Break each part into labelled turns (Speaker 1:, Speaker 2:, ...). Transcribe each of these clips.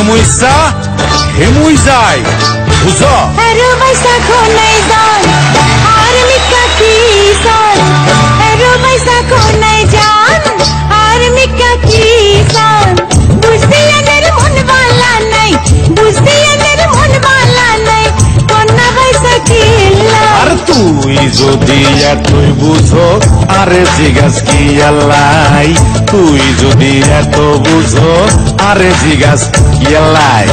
Speaker 1: হেমুইসা হেমুই যায় বুঝো
Speaker 2: এরো পয়সা কোনাই যান আর মিকা কি সান এরো পয়সা কোনাই যান আর মিকা কি সান বুঝতে এদের মন বালা নাই বুঝতে এদের মন বালা নাই কোনা পয়সা কি
Speaker 1: আর তুই যদি এতই বুঝো আরে জিগাস কি আল্লাই তুই যদি এত বুঝো আরে জিগাস কি আল্লাই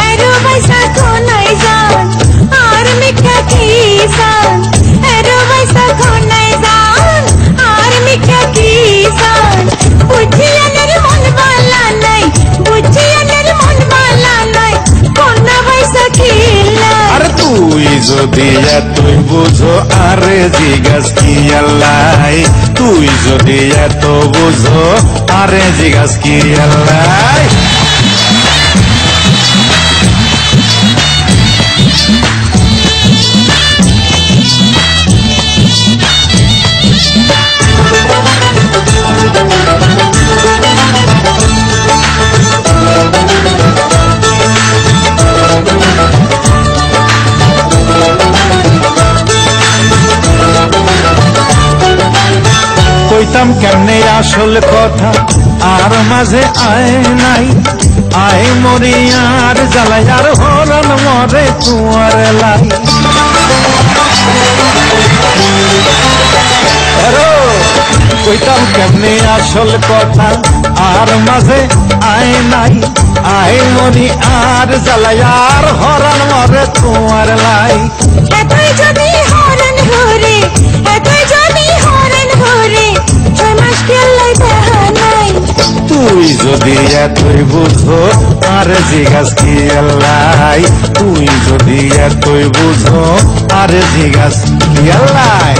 Speaker 2: এরো পয়সা কোনাই যান আর মিকা কি সান এরো পয়সা কোনাই যান আর মিকা কি সান বুঝি এদের মন বালা নাই বুঝি এদের মন বালা নাই কোনা পয়সা কি
Speaker 1: আর তুই যদি এতই বুঝো আরে জিগাস কি আল্লাই তুই যদি এত বুঝো আরে জিগাস কি আল্লাই কইতাম কেমনে আসল কথা আর মাঝে আয় নাই আয় মরি আর জ্বালাই আর হরণ মরে তুয়ার লাই কইতাম কেমনে আসল কথা আর মাঝে আয় নাই আয় মরি আর জ্বালাই আর হরণ মরে তুয়ার লাই
Speaker 2: এতই যদি হরণ ঘুরে এতই যদি হরণ ঘুরে 6 মাস কেলাই দেখা নাই
Speaker 1: তুই যদি এতই বুঝো আর জিগাস কি আল্লাই তুই যদি এতই বুঝো আর জিগাস কি আল্লাই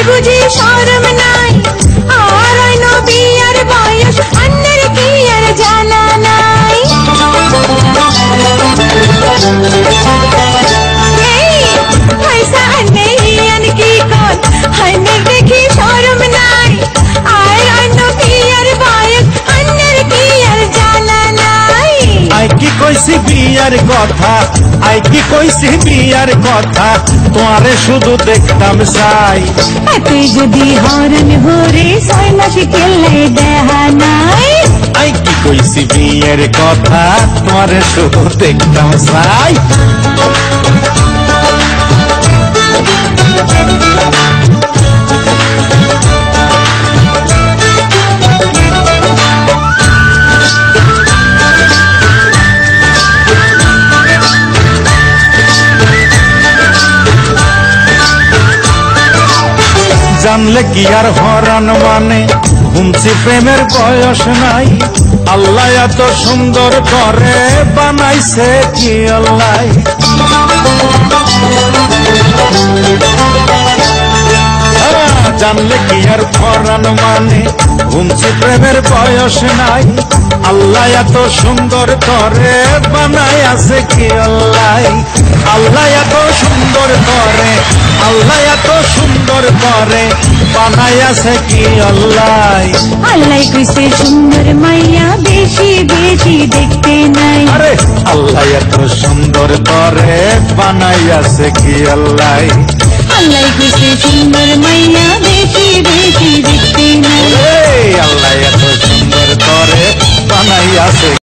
Speaker 2: বুঝি শরম নাই আর আইনো বিয়ার বয়স অন্যের কি আর জানা নাই এই পয়সা নেই আন কি কর হাইনে দেখি শরম নাই আর আইনো বিয়ার বয়স অন্যের কি আর জানা নাই
Speaker 1: আই কি কইছি বিয়ার কথা আই কি কইছি বিয়ার কথা তোমারে শুধু দেখতাম চাই
Speaker 2: তুই যদি হরণ ভরে 6 মাস কেলে দেখা নাই
Speaker 1: আই কি কইছি বিয়ের কথা তোমারে শুধু দেখতাম চাই জানলে কি আর হরান মানে ঘুমছি প্রেমের বয়স নাই আল্লাহ এত সুন্দর করে বানাইছে কি আল্লাহ জানলে কি আর হরান মানে ঘুমছি প্রেমের বয়স নাই আল্লাহ এত সুন্দর করে বানাই আছে কি আল্লাহ আল্লাহ এত সুন্দর করে আল্লাহ এত সুন্দর করে বানাই আছে কি আল্লাহ
Speaker 2: আল্লাহ কইছে সুন্দর মাইয়া বেশি বেশি দেখতে নাই
Speaker 1: আরে আল্লাহ এত সুন্দর করে বানাই আছে কি আল্লাহ
Speaker 2: আল্লাহ কইছে সুন্দর মাইয়া বেশি বেশি দেখতে নাই
Speaker 1: আল্লাহ এত সুন্দর করে বানাই আছে